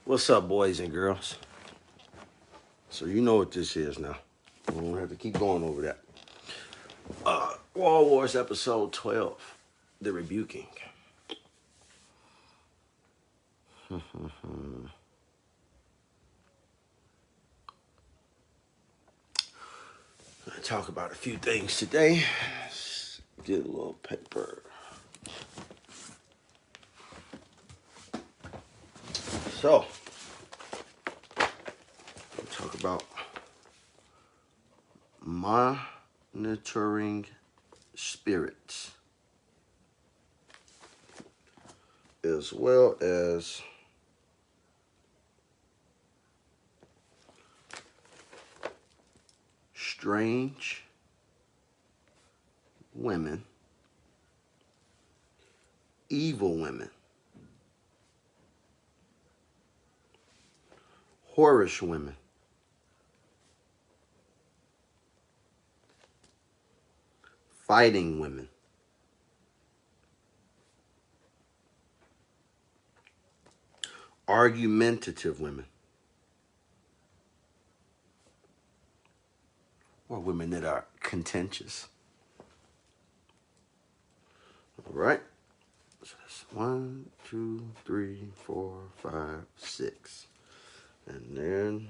What's up, boys and girls? So you know what this is now. We don't have to keep going over that. Wall Wars episode 12, The Rebuking. I talk about a few things today. Let's get a little paper. So, we'll talk about monitoring spirits, as well as strange women, evil women, whorish women, fighting women, argumentative women, or women that are contentious. All right. So that's 1, 2, 3, 4, 5, 6. And then,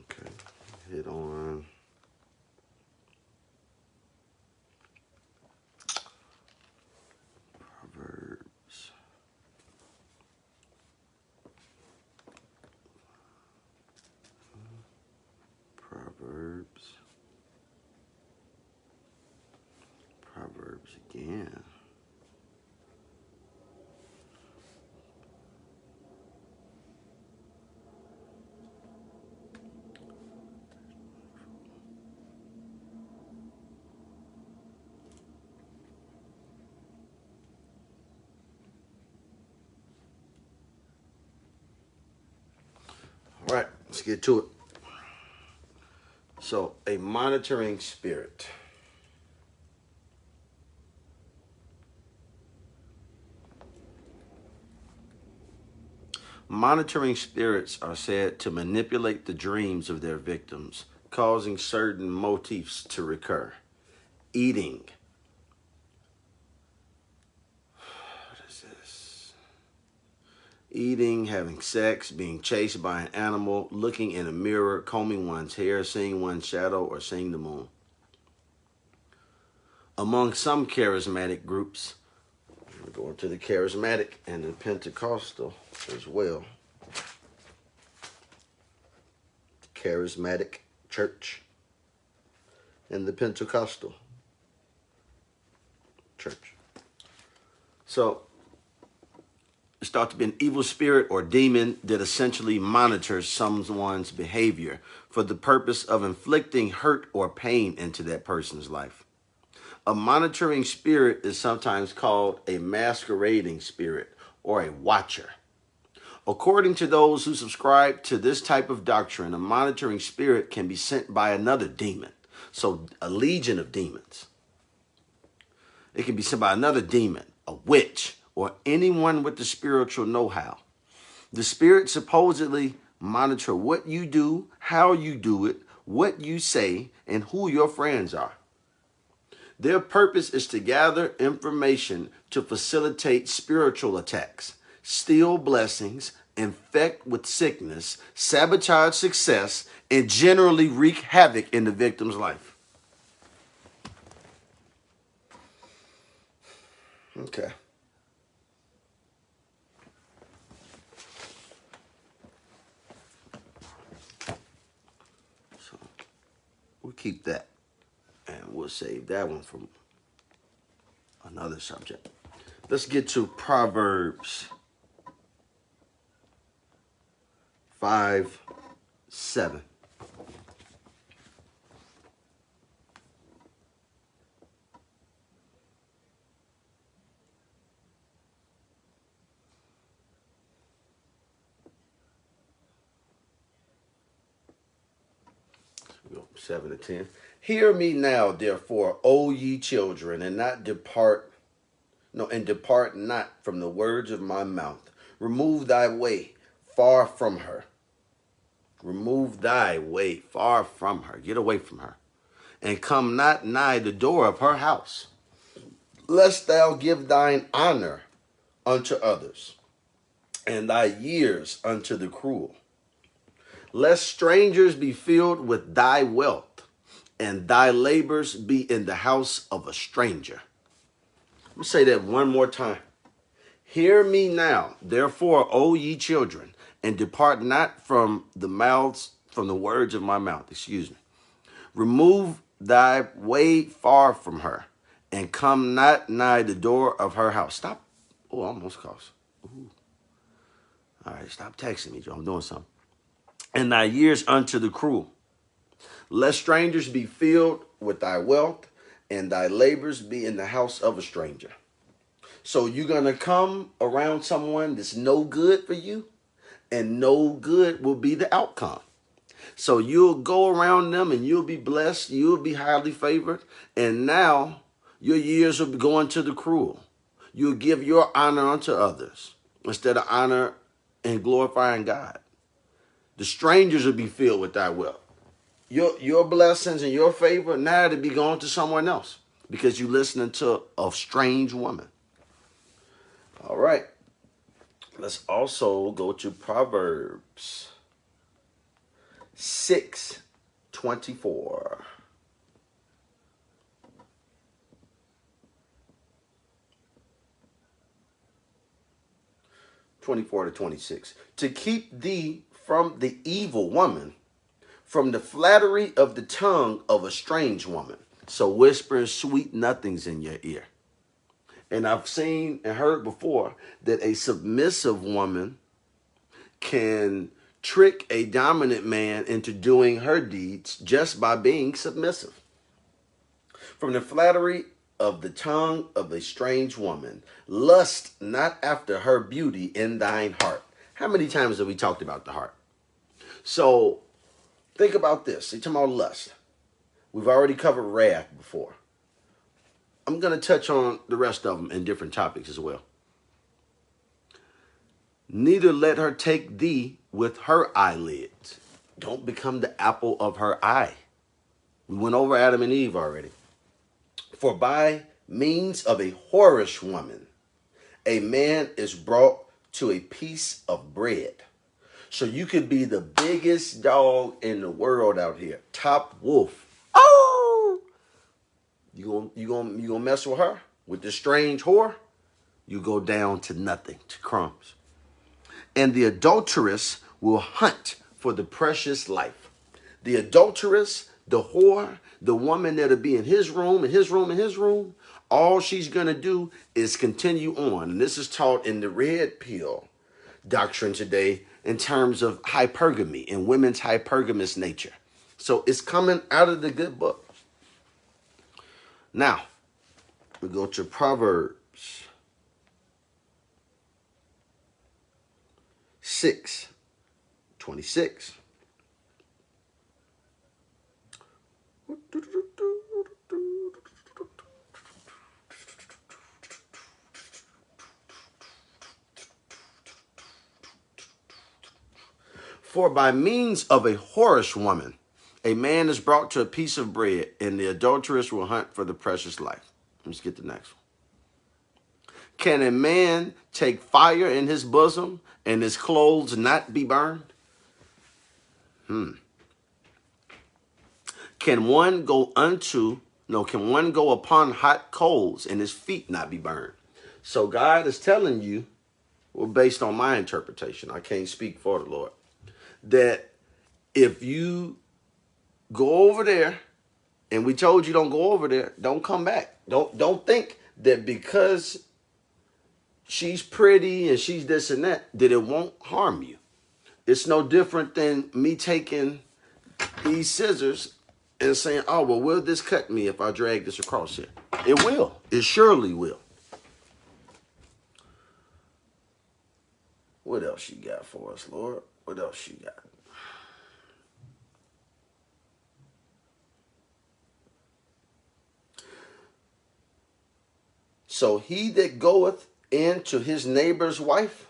okay, hit on Proverbs. Proverbs again. All right, let's get to it. So, a monitoring spirit. Monitoring spirits are said to manipulate the dreams of their victims, causing certain motifs to recur. Eating. What is this? Eating, having sex, being chased by an animal, looking in a mirror, combing one's hair, seeing one's shadow, or seeing the moon. Among some charismatic groups, we're going to the charismatic and the Pentecostal as well. The charismatic church and the Pentecostal church. So, it's thought to be an evil spirit or demon that essentially monitors someone's behavior for the purpose of inflicting hurt or pain into that person's life. A monitoring spirit is sometimes called a masquerading spirit or a watcher. According to those who subscribe to this type of doctrine, a monitoring spirit can be sent by another demon. So a legion of demons. It can be sent by another demon, a witch, or anyone with the spiritual know-how. The spirits supposedly monitor what you do, how you do it, what you say, and who your friends are. Their purpose is to gather information to facilitate spiritual attacks, steal blessings, infect with sickness, sabotage success, and generally wreak havoc in the victim's life. Okay. So we'll keep that. And we'll save that one from another subject. Let's get to Proverbs 5:7. Go 7 to 10. Hear me now, therefore, O ye children, and not depart, no, and depart not from the words of my mouth. Remove thy way far from her. Remove thy way far from her. Get away from her. And come not nigh the door of her house, lest thou give thine honor unto others, and thy years unto the cruel. Lest strangers be filled with thy wealth, and thy labors be in the house of a stranger. Let me say that one more time. Hear me now, therefore, O ye children, and depart not from the words of my mouth. Excuse me. Remove thy way far from her, and come not nigh the door of her house. Stop. Oh, almost cost. Ooh. All right, stop texting me, Joe. I'm doing something. And thy years unto the cruel. Lest strangers be filled with thy wealth, and thy labors be in the house of a stranger. So you're going to come around someone that's no good for you, and no good will be the outcome. So you'll go around them and you'll be blessed. You'll be highly favored. And now your years will be going to the cruel. You'll give your honor unto others instead of honor and glorifying God. The strangers will be filled with thy wealth. Your blessings and your favor now to be going to someone else because you're listening to a strange woman. All right. Let's also go to Proverbs 6:24. (24 to 26). To keep thee from the evil woman, from the flattery of the tongue of a strange woman. So whisper sweet nothings in your ear. And I've seen and heard before that a submissive woman can trick a dominant man into doing her deeds just by being submissive. From the flattery of the tongue of a strange woman, lust not after her beauty in thine heart. How many times have we talked about the heart? So think about this. You're talking about lust. We've already covered wrath before. I'm going to touch on the rest of them in different topics as well. Neither let her take thee with her eyelids. Don't become the apple of her eye. We went over Adam and Eve already. For by means of a whorish woman, a man is brought to a piece of bread. So you could be the biggest dog in the world out here, top wolf. Oh, you gonna mess with her with this strange whore? You go down to nothing, to crumbs. And the adulteress will hunt for the precious life. The adulteress, the whore, the woman that'll be in his room, in his room, in his room, all she's going to do is continue on. And this is taught in the red pill doctrine today in terms of hypergamy and women's hypergamous nature. So it's coming out of the good book. Now, we go to Proverbs 6:26. For by means of a whorish woman, a man is brought to a piece of bread, and the adulteress will hunt for the precious life. Let's get the next one. Can a man take fire in his bosom and his clothes not be burned? Can one go upon hot coals and his feet not be burned? So God is telling you, well, based on my interpretation, I can't speak for the Lord, that if you go over there and we told you don't go over there, don't come back. Don't think that because she's pretty and she's this and that it won't harm you. It's no different than me taking these scissors and saying, oh, well, will this cut me if I drag this across here? It will. It surely will. What else you got for us, Lord? What else you got? So he that goeth in to his neighbor's wife,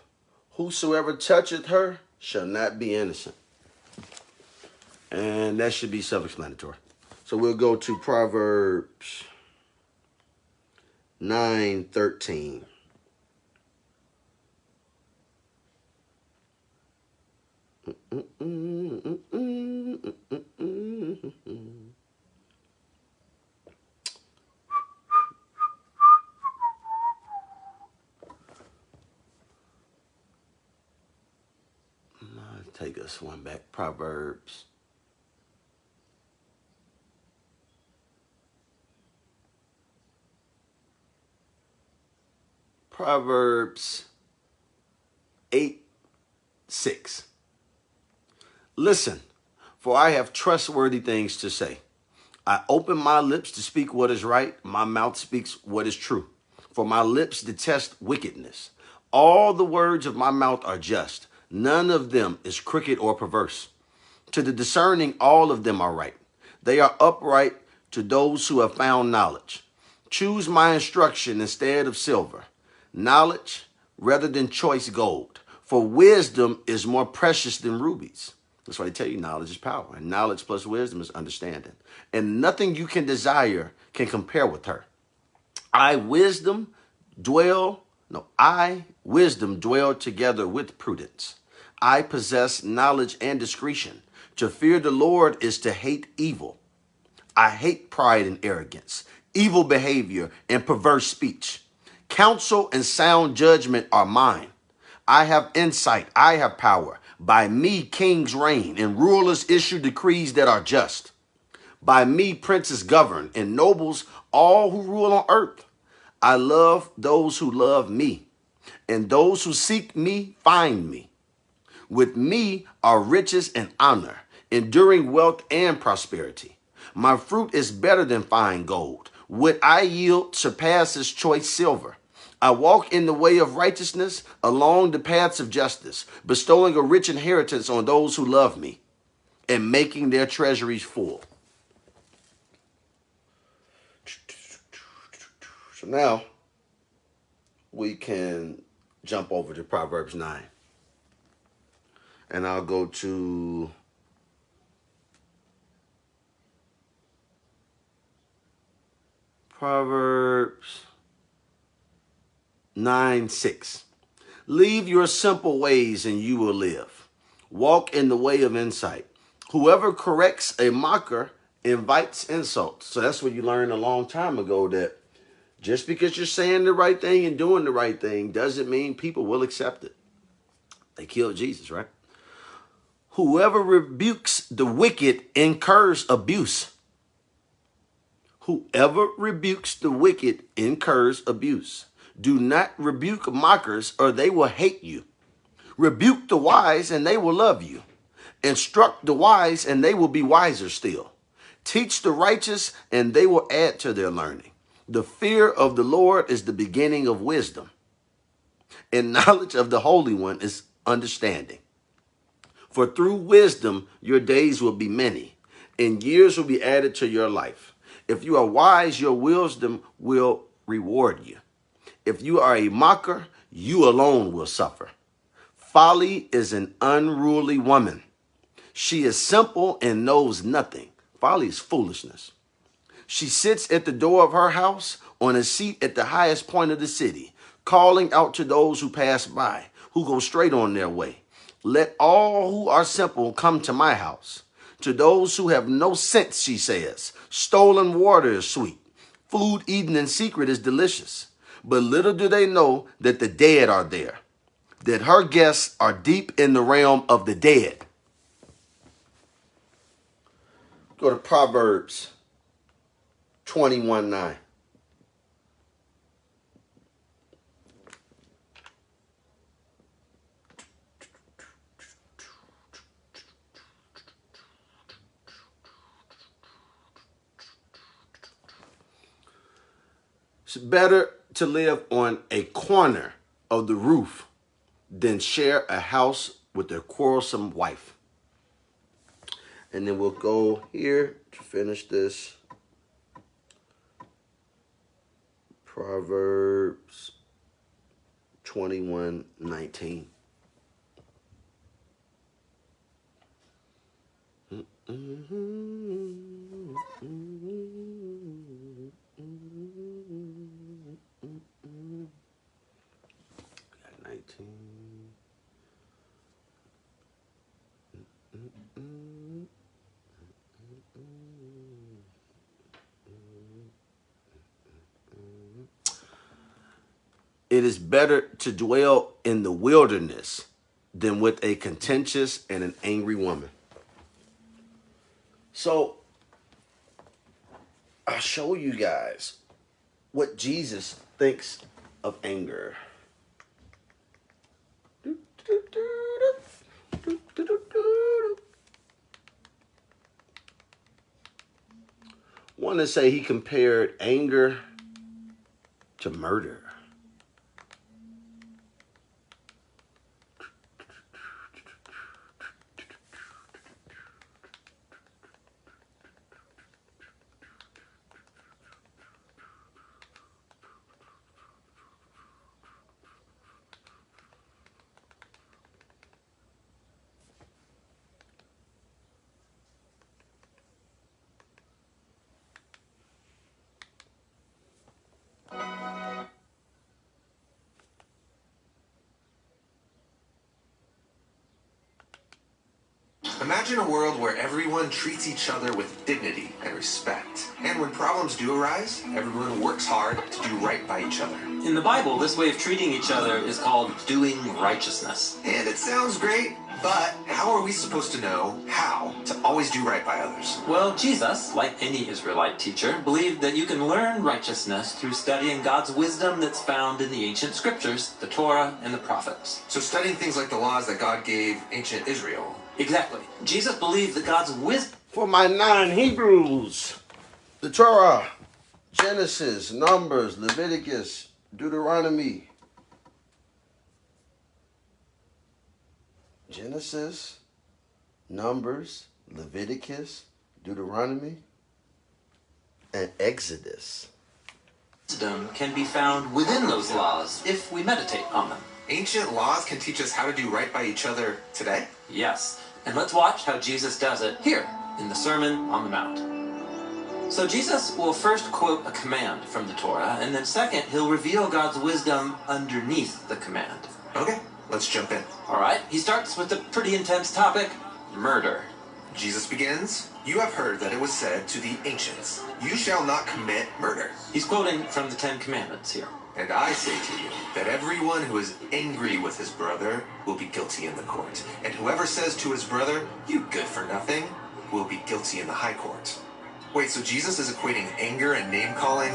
whosoever toucheth her shall not be innocent. And that should be self-explanatory. So we'll go to Proverbs 9:13. Take us one back. Proverbs. Proverbs 8:6. Listen, for I have trustworthy things to say. I open my lips to speak what is right. My mouth speaks what is true. For my lips detest wickedness. All the words of my mouth are just. None of them is crooked or perverse. To the discerning, all of them are right. They are upright to those who have found knowledge. Choose my instruction instead of silver, knowledge rather than choice gold. For wisdom is more precious than rubies. That's why they tell you knowledge is power. And knowledge plus wisdom is understanding. And nothing you can desire can compare with her. I, wisdom, dwell together with prudence. I possess knowledge and discretion. To fear the Lord is to hate evil. I hate pride and arrogance, evil behavior and perverse speech. Counsel and sound judgment are mine. I have insight. I have power. By me, kings reign and rulers issue decrees that are just. By me, princes govern and nobles all who rule on earth. I love those who love me, and those who seek me find me. With me are riches and honor, enduring wealth and prosperity. My fruit is better than fine gold. What I yield surpasses choice silver. I walk in the way of righteousness along the paths of justice, bestowing a rich inheritance on those who love me and making their treasuries full. So now we can jump over to Proverbs 9. And I'll go to Proverbs 9:6. Leave your simple ways and you will live. Walk in the way of insight. Whoever corrects a mocker invites insults. So that's what you learned a long time ago, that just because you're saying the right thing and doing the right thing doesn't mean people will accept it. They killed Jesus, right? Whoever rebukes the wicked incurs abuse. Whoever rebukes the wicked incurs abuse. Do not rebuke mockers or they will hate you. Rebuke the wise and they will love you. Instruct the wise and they will be wiser still. Teach the righteous and they will add to their learning. The fear of the Lord is the beginning of wisdom, and knowledge of the Holy One is understanding. For through wisdom your days will be many, and years will be added to your life. If you are wise, your wisdom will reward you. If you are a mocker, you alone will suffer. Folly is an unruly woman. She is simple and knows nothing. Folly is foolishness. She sits at the door of her house on a seat at the highest point of the city, calling out to those who pass by, who go straight on their way. Let all who are simple come to my house. To those who have no sense, she says, stolen water is sweet. Food eaten in secret is delicious. But little do they know that the dead are there, that her guests are deep in the realm of the dead. Go to Proverbs 21:9. It's better to live on a corner of the roof than share a house with a quarrelsome wife. And then we'll go here to finish this. Proverbs 21:19. Got 19. It is better to dwell in the wilderness than with a contentious and an angry woman. So I'll show you guys what Jesus thinks of anger. One to say he compared anger to murder. Imagine a world where everyone treats each other with dignity and respect. And when problems do arise, everyone works hard to do right by each other. In the Bible, this way of treating each other is called doing righteousness. And it sounds great, but how are we supposed to know how to always do right by others? Well, Jesus, like any Israelite teacher, believed that you can learn righteousness through studying God's wisdom that's found in the ancient scriptures, the Torah and the prophets. So studying things like the laws that God gave ancient Israel. Exactly. Jesus believed that God's wisdom... For my 9 Hebrews, the Torah, Genesis, Numbers, Leviticus, Deuteronomy. Genesis, Numbers, Leviticus, Deuteronomy, and Exodus. Wisdom can be found within those laws if we meditate on them. Ancient laws can teach us how to do right by each other today? Yes. And let's watch how Jesus does it here in the Sermon on the Mount. So Jesus will first quote a command from the Torah, and then second, he'll reveal God's wisdom underneath the command. Okay, let's jump in. All right, he starts with a pretty intense topic, murder. Jesus begins, "You have heard that it was said to the ancients, 'You shall not commit murder.'" He's quoting from the 10 Commandments here. "And I say to you that everyone who is angry with his brother will be guilty in the court. And whoever says to his brother, 'You good for nothing,' will be guilty in the high court." Wait, so Jesus is equating anger and name-calling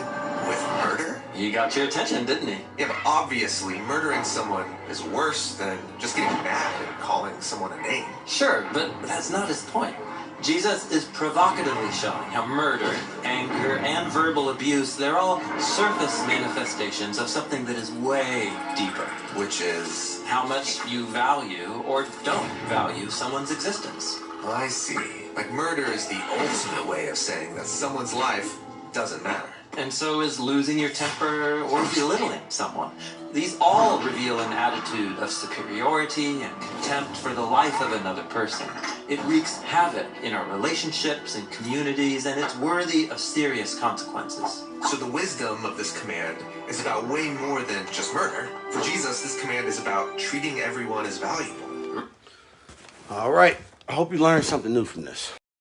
with murder? He got your attention, didn't he? Yeah, but obviously murdering someone is worse than just getting mad and calling someone a name. Sure, but that's not his point. Jesus is provocatively showing how murder, anger, and verbal abuse, they're all surface manifestations of something that is way deeper. Which is? How much you value or don't value someone's existence. I see. Like murder is the ultimate way of saying that someone's life doesn't matter. And so is losing your temper or belittling someone. These all reveal an attitude of superiority and contempt for the life of another person. It wreaks havoc in our relationships and communities, and it's worthy of serious consequences. So the wisdom of this command is about way more than just murder. For Jesus, this command is about treating everyone as valuable. All right. I hope you learned something new from this.